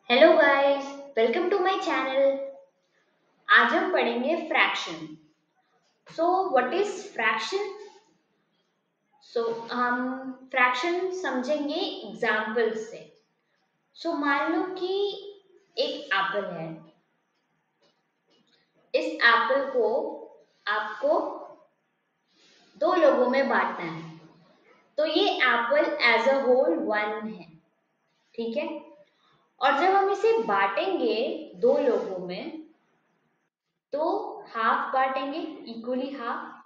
Hello guys, welcome to my channel. आज हम पढ़ेंगे fraction. So what is fraction? So हम फ्रैक्शन समझेंगे एग्जांपल से। सो मान लो कि एक एप्पल है। इस एप्पल को आपको दो लोगों में बांटना है। तो ये apple as a whole one है, ठीक है। और जब हम इसे बांटेंगे दो लोगों में, तो हाफ बांटेंगे, इक्वली हाफ।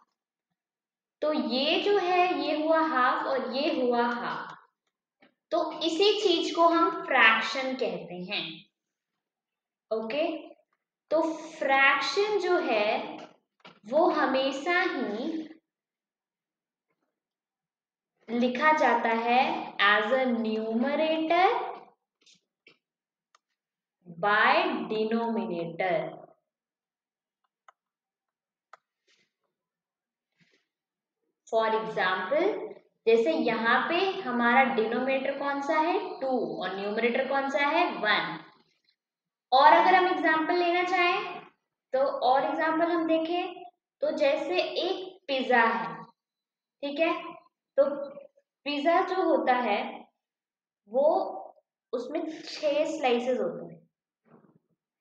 तो ये जो है ये हुआ हाफ और ये हुआ हाफ। तो इसी चीज को हम फ्रैक्शन कहते हैं। ओके, तो फ्रैक्शन जो है वो हमेशा ही लिखा जाता है as a numerator by denominator. For example, जैसे यहाँ पे हमारा डिनोमिनेटर कौन सा है 2 और न्यूमरेटर कौन सा है 1। और अगर हम एग्जाम्पल लेना चाहें तो और एग्जाम्पल हम देखें तो जैसे एक पिज्जा है, ठीक है। तो पिज्जा जो होता है वो उसमें 6 स्लाइसेस होते हैं,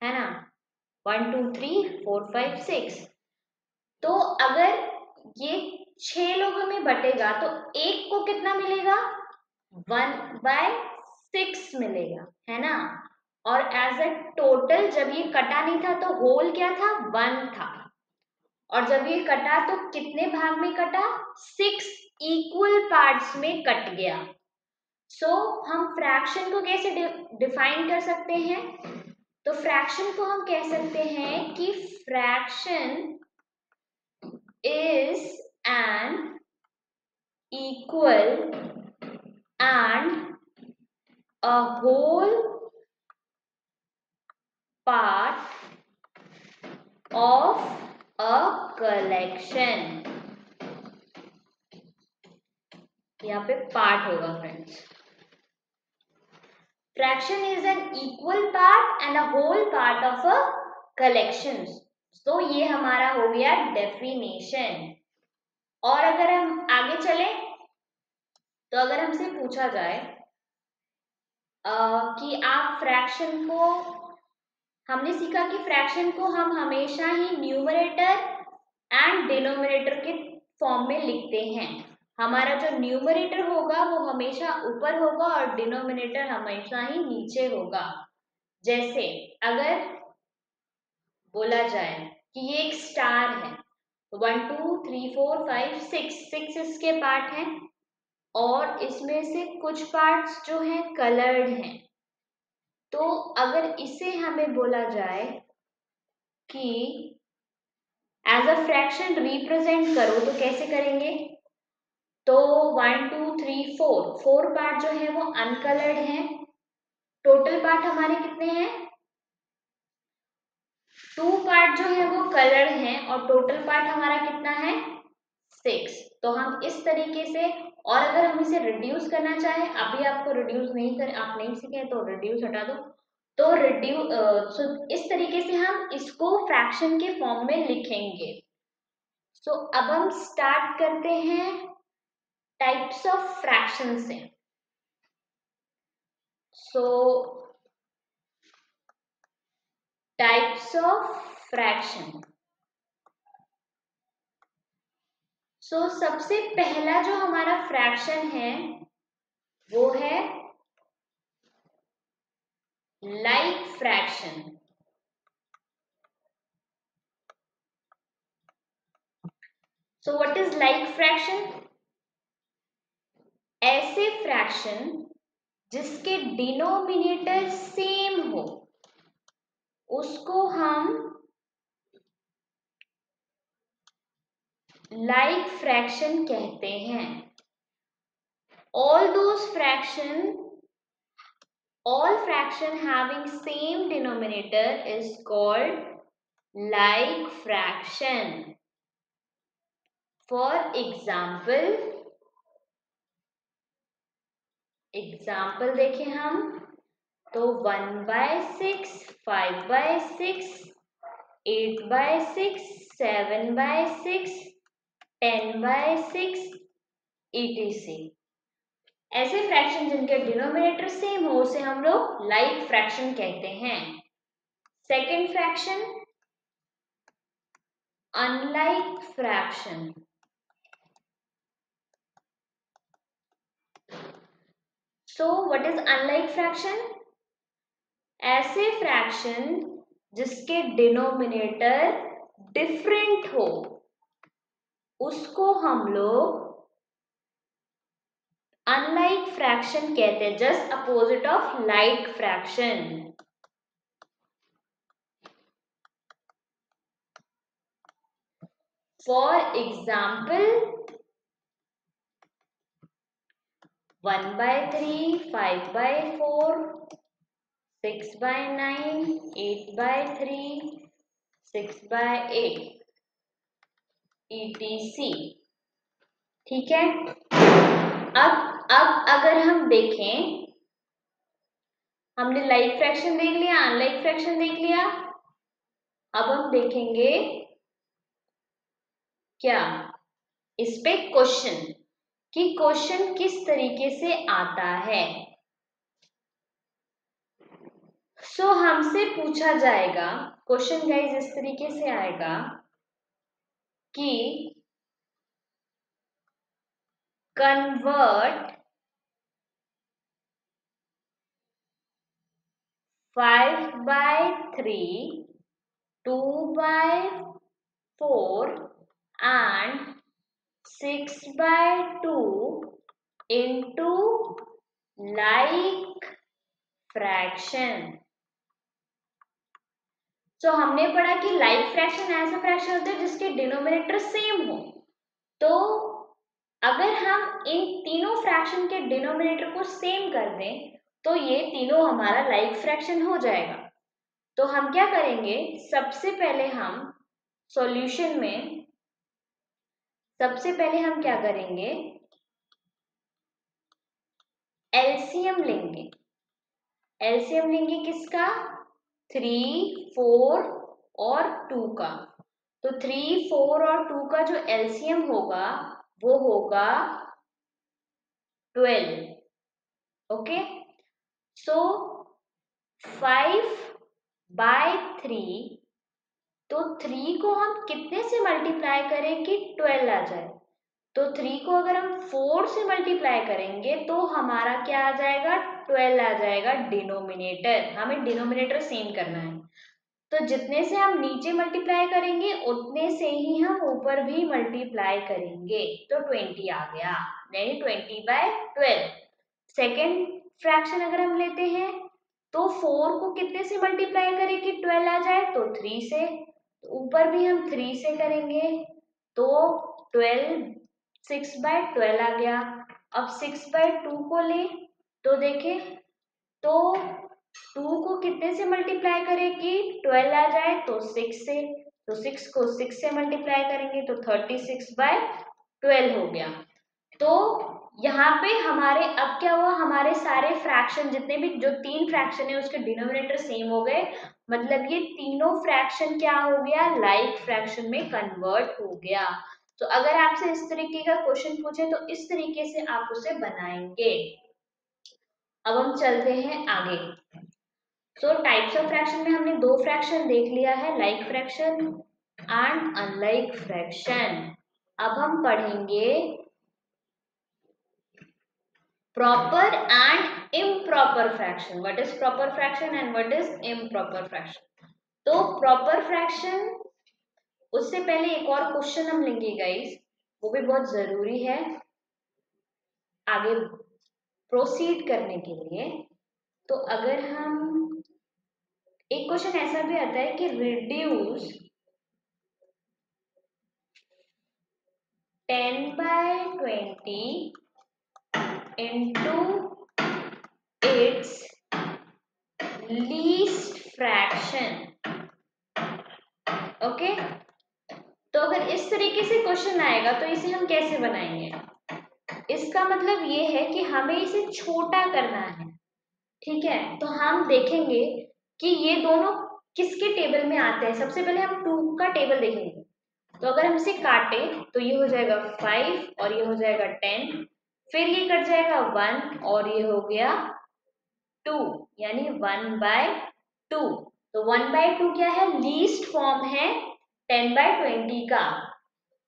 है ना। 1 2 3 4 5 6। तो अगर ये 6 लोगों में बटेगा तो एक को कितना मिलेगा? 1/6 मिलेगा, है ना। और एज अ टोटल जब ये कटा नहीं था तो होल क्या था? 1 था। और जब ये कटा तो कितने भाग में कटा? 6 इक्वल पार्ट्स में कट गया। सो हम फ्रैक्शन को कैसे डिफाइन कर सकते हैं? तो फ्रैक्शन को हम कह सकते हैं कि fraction is an equal and a whole part of a collection. यहाँ पे पार्ट होगा friends. Fraction is an equal part and a whole part of a collection. तो ये हमारा हो गया डेफिनेशन। और अगर हम आगे चले तो अगर हमसे पूछा जाए कि आप फ्रैक्शन को, हमने सीखा कि फ्रैक्शन को हम हमेशा ही न्यूमरेटर एंड डिनोमिनेटर के फॉर्म में लिखते हैं। हमारा जो न्यूमरेटर होगा वो हमेशा ऊपर होगा और डिनोमिनेटर हमेशा ही नीचे होगा। जैसे अगर बोला जाए कि ये एक स्टार है, 1 2 3 4 5 6 इसके पार्ट हैं और इसमें से कुछ पार्ट्स जो हैं कलर्ड हैं। तो अगर इसे हमें बोला जाए कि एज अ फ्रैक्शन रिप्रेजेंट करो तो कैसे करेंगे? तो 1 2 3 4 पार्ट जो है वो अनकलर्ड है। टोटल पार्ट हमारे कितने हैं? 2 पार्ट जो है वो कलर्ड हैं और टोटल पार्ट हमारा कितना है? 6। तो हम इस तरीके से, और अगर हम इसे रिड्यूस करना चाहें, अभी आपको रिड्यूस नहीं कर, आप नहीं सीखे तो रिड्यूस हटा दो। तो इस तरीके से हम इसको फ्रैक्शन के फॉर्म में लिखेंगे। सो अब हम स्टार्ट करते हैं टाइप्स ऑफ फ्रैक्शन से। So types of fraction. So सबसे पहला जो हमारा फ्रैक्शन है वो है like fraction. So what is like fraction? ऐसे फ्रैक्शन जिसके डिनोमिनेटर सेम हो उसको हम लाइक फ्रैक्शन कहते हैं। all those fraction all fraction having same denominator is called like fraction. For example देखें हम तो 1/6, 5/6, 8/6, 7/6, 10/6, etc. ऐसे फ्रैक्शन जिनके डिनोमिनेटर सेम हो उसे हम लोग लाइक फ्रैक्शन कहते हैं। Second fraction unlike fraction. So what is unlike fraction? ऐसे फ्रैक्शन जिसके डिनोमिनेटर डिफरेंट हो उसको हम लोग अनलाइक फ्रैक्शन कहते हैं, just opposite of like fraction. For example 1/3, 5/4, 6/9, 8/3, 6/8, etc. ठीक है। अब अगर हम देखें, हमने लाइक फ्रैक्शन देख लिया, अनलाइक फ्रैक्शन देख लिया, अब हम देखेंगे क्या इस पे क्वेश्चन, कि क्वेश्चन किस तरीके से आता है। सो हमसे पूछा जाएगा क्वेश्चन गाइस इस तरीके से आएगा कि convert 5/3, 2/4 and 6/2 into like fraction। तो हमने पढ़ा कि लाइक फ्रैक्शन ऐसा फ्रैक्शन होता है जिसके डिनोमिनेटर सेम हो। तो अगर हम इन तीनों फ्रैक्शन के डिनोमिनेटर को सेम कर दें तो ये तीनों हमारा लाइक फ्रैक्शन हो जाएगा। तो हम क्या करेंगे, सबसे पहले हम सॉल्यूशन में क्या करेंगे, एलसीएम लेंगे। एलसीएम लेंगे किसका? 3, 4 और 2 का। तो 3, 4 और 2 का जो एलसीएम होगा वो होगा 12। ओके, सो 5/3, तो 3 को हम कितने से मल्टीप्लाई करें कि 12 आ जाए? तो 3 को अगर हम 4 से मल्टीप्लाई करेंगे तो हमारा क्या आ जाएगा? 12 आ जाएगा डिनोमिनेटर। हमें डिनोमिनेटर सेम करना है, तो जितने से हम नीचे मल्टीप्लाई करेंगे उतने से ही हम ऊपर भी मल्टीप्लाई करेंगे। तो 20 आ गया, यानी 20/12। सेकेंड फ्रैक्शन अगर हम लेते हैं तो 4 को कितने से मल्टीप्लाई करें कि 12 आ जाए? तो 3 से। तो ऊपर भी हम 3 से करेंगे तो 12, 6/12 आ गया। अब 6/2 को ले तो देखें, तो 2 को कितने से मल्टीप्लाई करें कि 12 आ जाए? तो 6 से। तो 6 को 6 से मल्टीप्लाई करेंगे तो 36/12 हो गया। तो यहाँ पे हमारे अब क्या हुआ, हमारे सारे फ्रैक्शन जितने भी जो 3 फ्रैक्शन है उसके डिनोमिनेटर सेम हो गए, मतलब ये तीनों फ्रैक्शन क्या हो गया? लाइक फ्रैक्शन में कन्वर्ट हो गया। तो अगर आपसे इस तरीके का क्वेश्चन पूछे तो इस तरीके से आप उसे बनाएंगे। अब हम चलते हैं आगे। सो टाइप्स ऑफ फ्रैक्शन में हमने 2 फ्रैक्शन देख लिया है, like fraction and unlike fraction. अब हम पढ़ेंगे proper and improper fraction। what is proper fraction and what is improper fraction? तो proper fraction, उससे पहले एक और क्वेश्चन हम लेंगे गाइस, वो भी बहुत जरूरी है आगे प्रोसीड करने के लिए। तो अगर हम एक क्वेश्चन ऐसा भी आता है कि reduce 10/20 into its least fraction। Okay, तो अगर इस तरीके से क्वेश्चन आएगा तो इसे हम कैसे बनाएंगे? इसका मतलब ये है कि हमें इसे छोटा करना है, ठीक है, तो हम देखेंगे कि ये दोनों किसके टेबल में आते हैं। सबसे पहले हम 2 का टेबल देखेंगे। तो अगर हम इसे काटे तो ये हो जाएगा 5 और ये हो जाएगा 10, फिर ये कट जाएगा 1 और ये हो गया 2, यानी 1/2। तो 1/2 क्या है? लीस्ट फॉर्म है 10/20 का।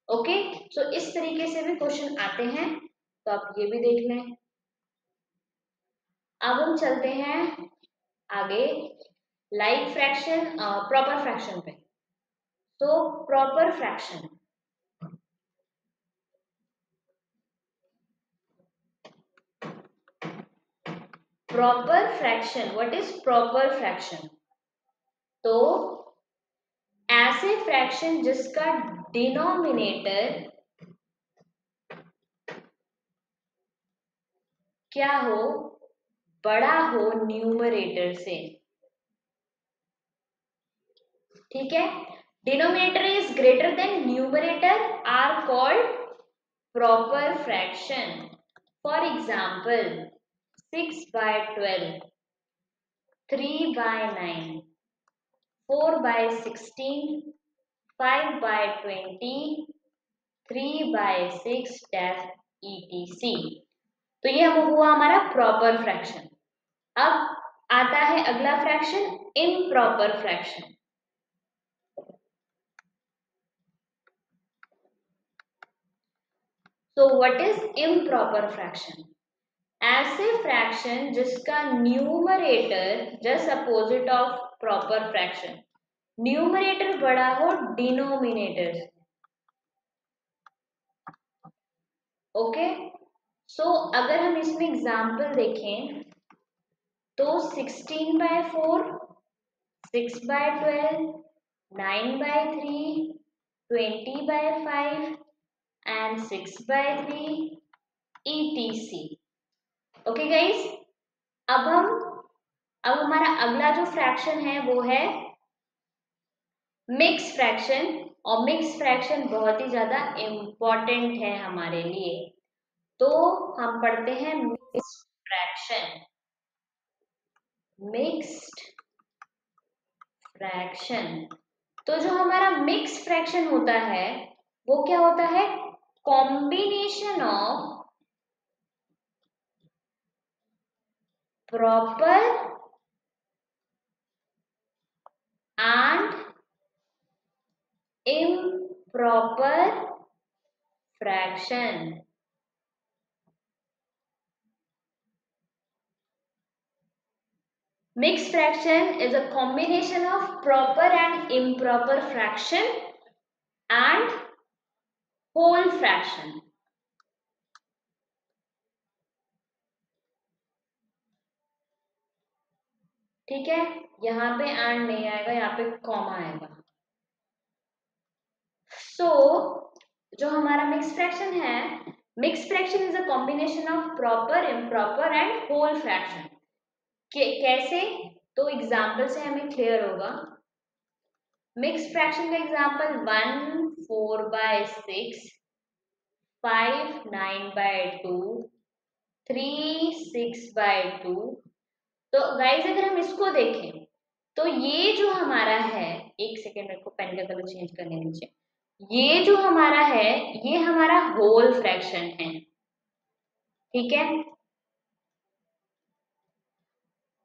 ओके, सो इस तरीके से भी क्वेश्चन आते हैं, तो आप ये भी देख लें। अब हम चलते हैं आगे लाइक फ्रैक्शन, प्रॉपर फ्रैक्शन पे। तो proper fraction, what is proper fraction? तो ऐसे फ्रैक्शन जिसका डिनोमिनेटर क्या हो? बड़ा हो न्यूमरेटर से। ठीक है, denominator is greater than numerator are called proper fraction. For example 6/12, 3/9, 4/16, 5/20, 3/6 etc। तो ये हुआ हमारा प्रॉपर फ्रैक्शन। अब आता है अगला फ्रैक्शन, इम्प्रॉपर फ्रैक्शन। तो व्हाट इज इम्प्रॉपर फ्रैक्शन? ऐसे फ्रैक्शन जिसका numerator just opposite of proper fraction, numerator बड़ा हो डिनोमिनेटर से। ओके, सो अगर हम इसमें एग्जांपल देखें तो 16/4, 6/12, 9/3, 20/5 and 6/3 etc। ओके गाइस, अब हमारा अगला जो फ्रैक्शन है वो है मिक्स फ्रैक्शन। और मिक्स फ्रैक्शन बहुत ही ज्यादा इम्पोर्टेंट है हमारे लिए। तो हम पढ़ते हैं मिक्स्ड फ्रैक्शन। मिक्स्ड फ्रैक्शन, तो जो हमारा मिक्स फ्रैक्शन होता है वो क्या होता है? Combination of proper and improper fraction. Mixed fraction is a combination of proper and improper fraction and whole fraction। ठीक है, यहाँ पे एंड नहीं आएगा, यहाँ पे कॉमा आएगा। जो हमारा मिक्स फ्रैक्शन है, mix fraction is a combination of proper, improper and whole fraction. कैसे? तो एग्जाम्पल से हमें क्लियर होगा। मिक्स फ्रैक्शन का एग्जाम्पल 1 4/6, 5 9/2, 3 6/2। तो गाइज अगर हम इसको देखें तो ये जो हमारा है, एक सेकेंड मेरे को पेन का कलर चेंज करने दीजिए। ये जो हमारा है ये हमारा होल फ्रैक्शन है। ठीक है,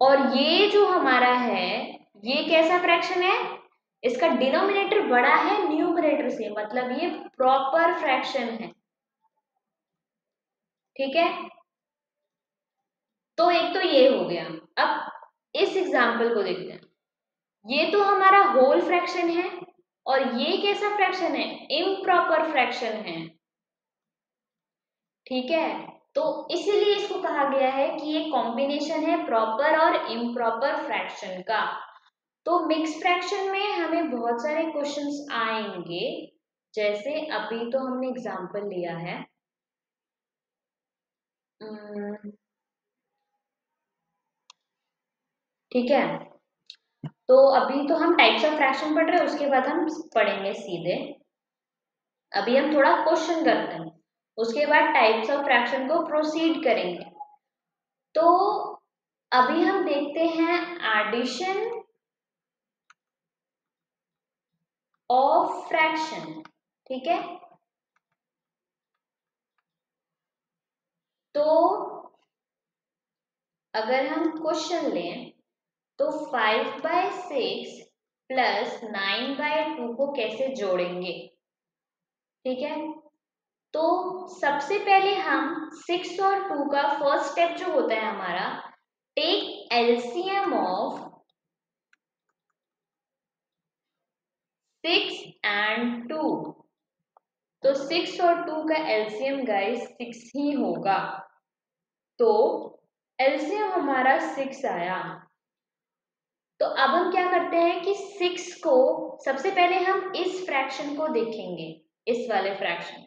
और ये जो हमारा है ये कैसा फ्रैक्शन है? इसका डिनोमिनेटर बड़ा है न्यूमरेटर से, मतलब ये प्रॉपर फ्रैक्शन है। ठीक है, तो एक तो ये हो गया। अब इस एग्जाम्पल को देखते हैं। ये तो हमारा होल फ्रैक्शन है और ये कैसा फ्रैक्शन है? इम्प्रॉपर फ्रैक्शन है। ठीक है, तो इसीलिए इसको कहा गया है कि ये कॉम्बिनेशन है प्रॉपर और इम्प्रॉपर फ्रैक्शन का। तो मिक्स फ्रैक्शन में हमें बहुत सारे क्वेश्चंस आएंगे, जैसे अभी तो हमने एग्जांपल लिया है। ठीक है, तो अभी तो हम टाइप्स ऑफ फ्रैक्शन पढ़ रहे हैं, उसके बाद हम पढ़ेंगे सीधे। अभी हम थोड़ा क्वेश्चन करते हैं, उसके बाद टाइप्स ऑफ फ्रैक्शन को प्रोसीड करेंगे। तो अभी हम देखते हैं एडिशन ऑफ फ्रैक्शन, ठीक है। तो अगर हम क्वेश्चन लें तो 5/6 प्लस 9/2 को कैसे जोड़ेंगे, ठीक है। तो सबसे पहले हम 6 और 2 का फर्स्ट स्टेप जो होता है हमारा, टेक एलसीएम ऑफ 6 and 2। तो 6 और 2 का एलसीएम गाइस 6 ही होगा, तो एलसीएम हमारा 6 आया। तो अब हम क्या करते हैं कि 6 को सबसे पहले हम इस फ्रैक्शन को देखेंगे, इस वाले फ्रैक्शन।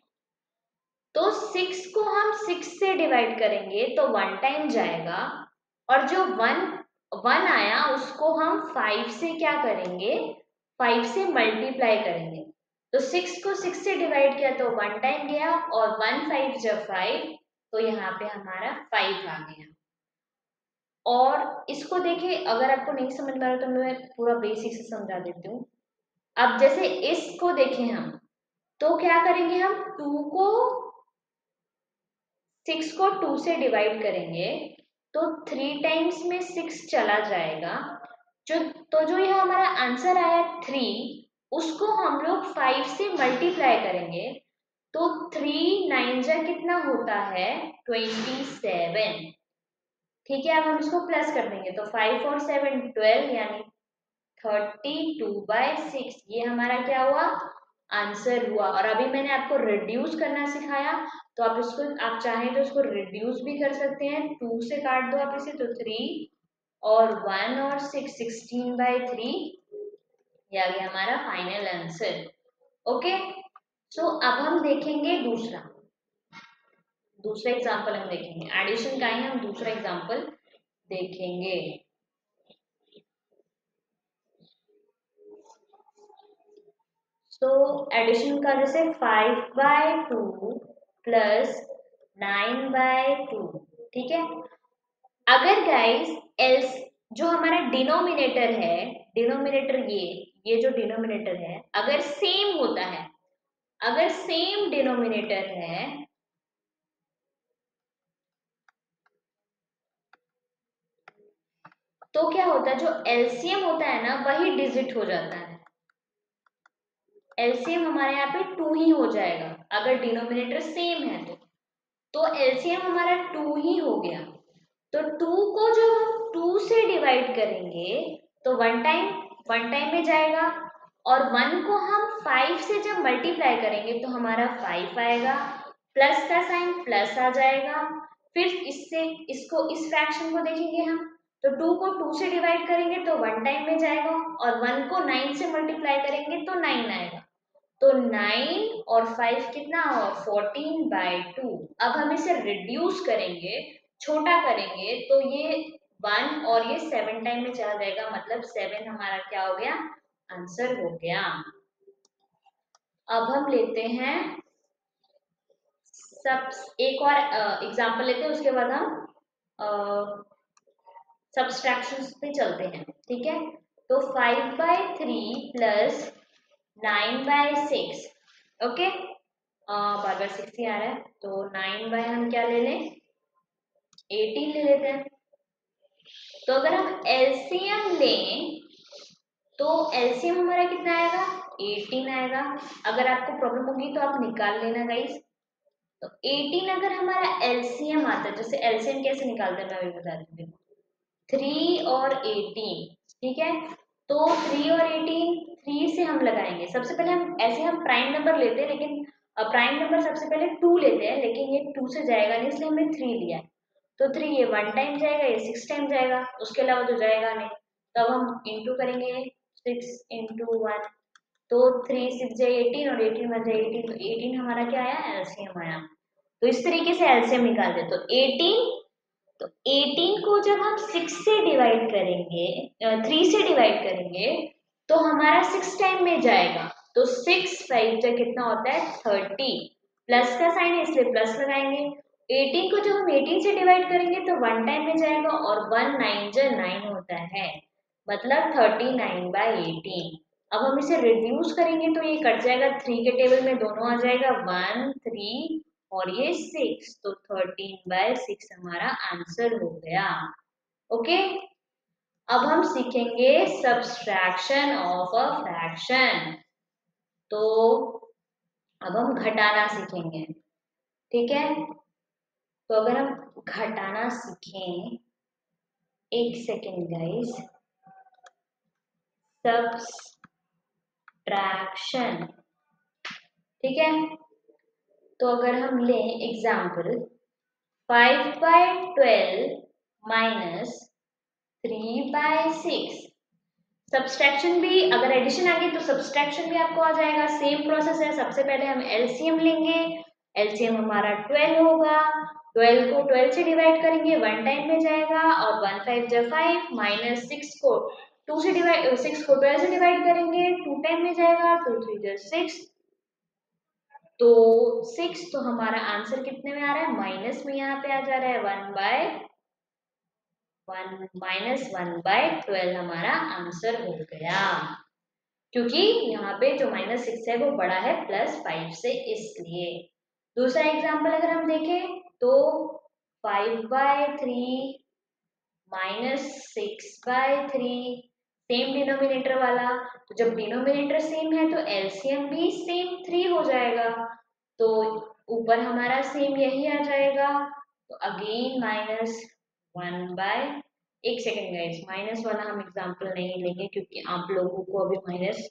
तो 6 को हम 6 से डिवाइड करेंगे तो 1 टाइम जाएगा, और जो 1 आया उसको हम 5 से क्या करेंगे, 5 से मल्टीप्लाई करेंगे। तो 6 को 6 से डिवाइड किया तो 1 टाइम गया, और 1 5 जब 5, तो यहाँ पे हमारा 5 आ गया। और इसको देखिए, अगर आपको नहीं समझ में आ रहा तो मैं पूरा बेसिक से समझा देती हूँ। अब जैसे इसको देखें हम, तो क्या करेंगे, हम 6 को 2 से डिवाइड करेंगे तो 3 टाइम्स में 6 चला जाएगा, जो यह हमारा आंसर आया 3, उसको हम लोग 5 से मल्टीप्लाई करेंगे। तो 3 9 जा कितना होता है, 27, ठीक है। अब हम इसको प्लस कर देंगे तो 5 और 7 12, यानी 32/6, ये हमारा क्या हुआ, आंसर हुआ। और अभी मैंने आपको रिड्यूस करना सिखाया, तो आप इसको, आप चाहें तो इसको रिड्यूस भी कर सकते हैं। 2 से काट दो आप इसे तो 3, और 1 और 6 16/3, ये आ गया हमारा फाइनल आंसर। ओके, सो अब हम देखेंगे दूसरा एग्जांपल हम देखेंगे। एडिशन का ही हम दूसरा एग्जांपल देखेंगे। तो एडिशन का जैसे 5/2 प्लस 9/2, ठीक है। अगर गाइस एल्स जो हमारा डिनोमिनेटर है, डिनोमिनेटर ये जो डिनोमिनेटर है अगर सेम होता है, अगर सेम डिनोमिनेटर है, तो क्या होता है, जो एलसीएम होता है ना वही डिजिट हो जाता है। एलसीएम हमारे यहाँ पे 2 ही हो जाएगा, अगर डिनोमिनेटर सेम है तो एलसीएम हमारा 2 ही हो गया। तो 2 को जब हम 2 से डिवाइड करेंगे तो 1 टाइम में जाएगा, और 1 को हम 5 से जब मल्टीप्लाई करेंगे तो हमारा 5 आएगा, प्लस का साइन प्लस आ जाएगा। फिर इसको इस फ्रैक्शन को देखेंगे हम, तो 2 को 2 से डिवाइड करेंगे तो 1 टाइम में जाएगा, और 1 को 9 से मल्टीप्लाई करेंगे तो 9 आएगा। तो 9 और 5 कितना हुआ, 14/2। अब हम इसे रिड्यूस करेंगे, छोटा करेंगे, तो ये 1 और ये 7 टाइम में चला जाएगा, मतलब 7 हमारा क्या हो गया, आंसर हो गया। अब हम लेते हैं एक और एग्जांपल लेते हैं, उसके बाद हम सब्सट्रैक्शंस पे चलते हैं, ठीक है। तो 5/3 प्लस 9/6, ओके, बार बार 6 ही आ रहा है, तो 9 हम क्या ले लें, 18 ले लेते हैं। तो अगर हम एलसीएम लें तो एलसीएम हमारा कितना आएगा, 18 आएगा। अगर आपको प्रॉब्लम होगी तो आप निकाल लेना गाइस। तो 18 अगर हमारा एलसीएम आता है, जैसे एलसीएम कैसे निकालते हैं मैं अभी बताती हूँ। 3 और 18, ठीक है। तो 3 और 18, 3 से हम लगाएंगे। सबसे पहले हम प्राइम नंबर लेते हैं, लेकिन प्राइम नंबर सबसे पहले 2 लेते हैं, लेकिन ये 2 से जाएगा नहीं, इसलिए हमने 3 लिया है। तो 3 ये 1 टाइम जाएगा, ये 6 टाइम जाएगा, उसके अलावा तो जाएगा नहीं। तब हम इंटू करेंगे, 6 इंटू 1, तो 3 6 जाए 18, और 18 1 जाए 18, तो 18 हमारा क्या आया, एलसीएम आया। तो इस तरीके से एलसीएम निकालते। तो 18 को जब हम 6 से डिवाइड करेंगे, 3 से डिवाइड करेंगे, तो हमारा 6 टाइम में जाएगा। तो 6 5 जा कितना होता है, 30, प्लस का साइन है इसलिए प्लस लगाएंगे, 18 को जब हम 18 से डिवाइड करेंगे तो 1 टाइम में जाएगा और 1 9 जो 9 होता है, मतलब 39/18। अब हम इसे रिड्यूस करेंगे तो ये कट जाएगा, 3 के टेबल में दोनों आ जाएगा, 1 3 और ये 6, तो 13/6 हमारा आंसर हो गया। ओके, अब हम सीखेंगे सब्सट्रैक्शन ऑफ अ फ्रैक्शन। तो अब हम घटाना सीखेंगे, ठीक है। तो अगर हम घटाना सीखें, एक सेकेंड गाइस, सब्सट्रैक्शन, ठीक है। तो अगर हम लें एग्जाम्पल 5/12 माइनस 3/6, सब्सट्रैक्शन भी, अगर एडिशन आ गई तो सब्सट्रैक्शन भी आपको आ जाएगा। सेम प्रोसेस है, सबसे पहले हम एलसीएम लेंगे, एलसीएम हमारा 12 होगा, 12 को 12 से डिवाइड करेंगे, 1 टाइम में जाएगा और 1 5 जा 5 माइनस 6 को 2 से डिवाइड 6 को 12 से डिवाइड करेंगे, 2 टाइम में जाएगा, 2 3 जा 6, तो 6, तो हमारा आंसर कितने में आ रहा है, माइनस में यहाँ पे आ जा रहा है 1/12 हमारा आंसर हो गया, क्योंकि यहाँ पे जो -6 है वो बड़ा है +5 से, इसलिए। दूसरा एग्जाम्पल अगर हम देखें तो 5/3 -6/3, सेम डिनोमिनेटर वाला, तो जब डिनोमिनेटर सेम है तो एलसीएम भी सेम 3 हो जाएगा, तो ऊपर हमारा सेम यही आ जाएगा, तो अगेन -1/, एक सेकेंड गाइस, माइनस वाला हम एग्जाम्पल नहीं लेंगे क्योंकि आप लोगों को अभी माइनस,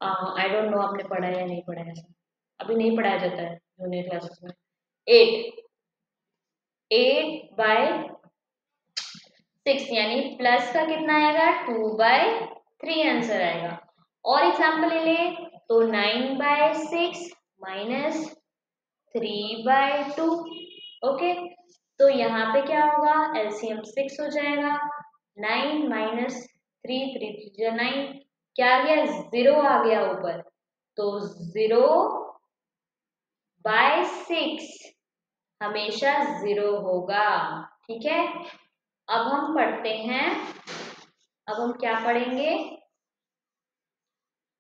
आई डोंट नो आपने पढ़ा है या नहीं पढ़ा है, ऐसा अभी नहीं पढ़ाया जाता है जूनियर क्लासेस में। 8/6 यानी प्लस का कितना आएगा, 2/3 आंसर आएगा। और एग्जाम्पल ले ले तो 9/6 माइनस 3/2, ओके। तो यहाँ पे क्या होगा, एलसीएम 6 हो जाएगा, 9 माइनस 3 3 9, क्या आ गया, 0 आ गया ऊपर, तो 0/6 हमेशा 0 होगा, ठीक है। अब हम पढ़ते हैं, अब हम क्या पढ़ेंगे,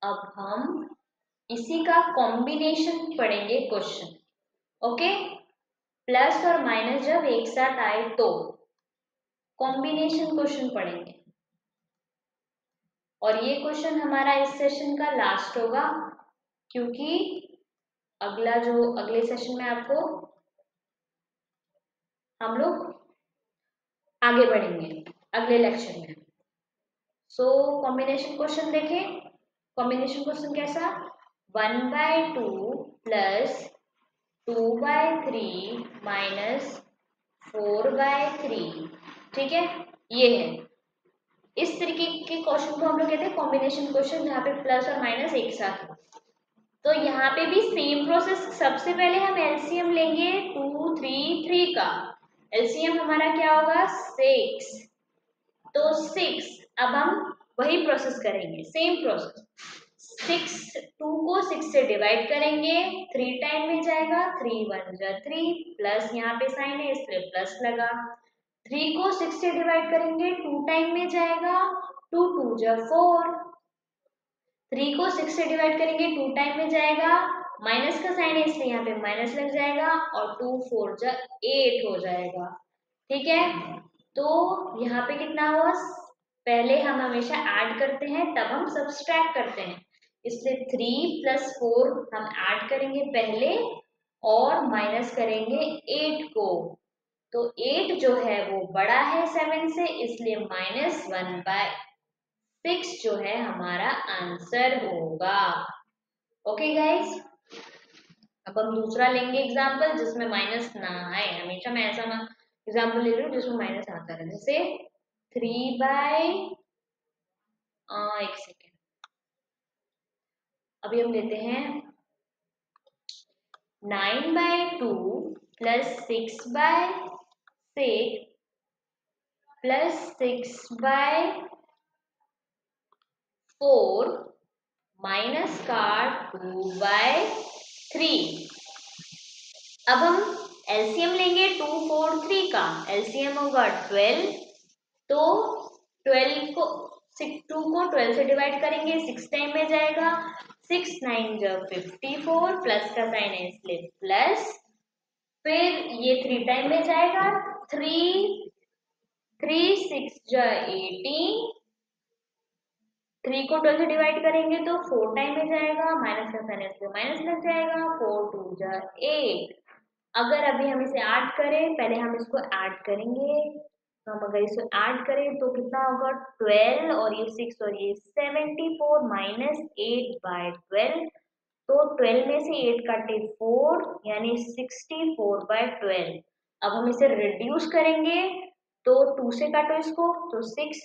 अब हम इसी का कॉम्बिनेशन पढ़ेंगे क्वेश्चन, ओके। प्लस और माइनस जब एक साथ आए तो कॉम्बिनेशन क्वेश्चन पढ़ेंगे, और ये क्वेश्चन हमारा इस सेशन का लास्ट होगा, क्योंकि अगले सेशन में आपको हम लोग आगे बढ़ेंगे अगले लेक्चर में। सो कॉम्बिनेशन क्वेश्चन देखें, कॉम्बिनेशन क्वेश्चन कैसा, 1/2 प्लस 2/3 माइनस 4/3, ठीक है, ये है। इस तरीके के क्वेश्चन को हम लोग कहते हैं कॉम्बिनेशन क्वेश्चन, जहाँ पे प्लस और माइनस एक साथ हो। तो यहाँ पे भी सेम प्रोसेस, सबसे पहले हम एलसीएम लेंगे 2 3 3 का, एलसीएम हमारा क्या होगा 6, तो 6, अब हम वही प्रोसेस करेंगे, सेम प्रोसेस, 2 को 6 से डिवाइड करेंगे, 3 टाइम में जाएगा, 3 1 जा 3, प्लस यहाँ पे साइन है इसलिए प्लस लगा, 3 को 6 से डिवाइड करेंगे, 2 टाइम में जाएगा, 2 2 जा 4, 3 को 6 से डिवाइड करेंगे, 2 टाइम में जाएगा, माइनस का साइन है इसलिए यहाँ पे माइनस लग जाएगा, और 2 4 जा 8 हो जाएगा, ठीक है। तो यहाँ पे कितना हुआ, पहले हम हमेशा ऐड करते हैं तब हम सब्सट्रैक्ट करते हैं, इसलिए 3 + 4 हम ऐड करेंगे पहले और माइनस करेंगे 8 को, तो 8 जो है वो बड़ा है 7 से, इसलिए -1/6 जो है हमारा आंसर होगा, ओके गाइस। अब हम दूसरा लेंगे एग्जाम्पल जिसमें माइनस ना आए, हमेशा मैं ऐसा एग्जाम्पल ले रही हूँ जिसमें माइनस आता है, जैसे एक सेकेंड, अभी हम लेते हैं 9/2 प्लस 6/6 प्लस 6/4 माइनस का 2/3। अब हम एलसीएम लेंगे 2, 4, 3 का, एलसीएम होगा 12, तो 12 को 2 को 12 से डिवाइड करेंगे, 6 टाइम में जाएगा, 6 9 जा 54, प्लस का साइन है इसलिए प्लस, फिर ये 3 टाइम में जाएगा, 3 6 जा 18, 3 को 12 से डिवाइड करेंगे तो 4 टाइम में जाएगा, माइनस का साइन है इसलिए माइनस लग जाएगा, 4 2 जा 8। अगर अभी हम इसे ऐड करें, पहले हम इसको ऐड करेंगे, तो हम अगर इसे ऐड करें तो कितना होगा, 12 और ये 6 और ये 74 माइनस 8/12, तो 12 में से 8 काटे 4 यानी 64/12। अब हम इसे रिड्यूस करेंगे, तो 2 से काटो इसको, तो 6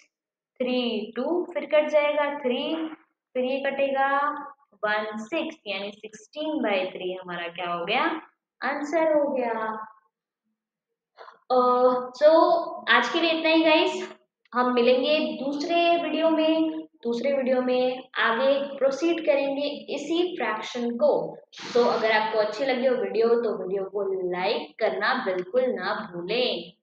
3 2, फिर कट जाएगा 3, फिर ये कटेगा 1 6 यानी 16/3 हमारा क्या हो गया, आंसर हो गया। सो आज के लिए इतना ही गाइस, हम मिलेंगे दूसरे वीडियो में आगे प्रोसीड करेंगे इसी फ्रैक्शन को। तो अगर आपको अच्छी लगी हो वीडियो तो वीडियो को लाइक करना बिल्कुल ना भूलें।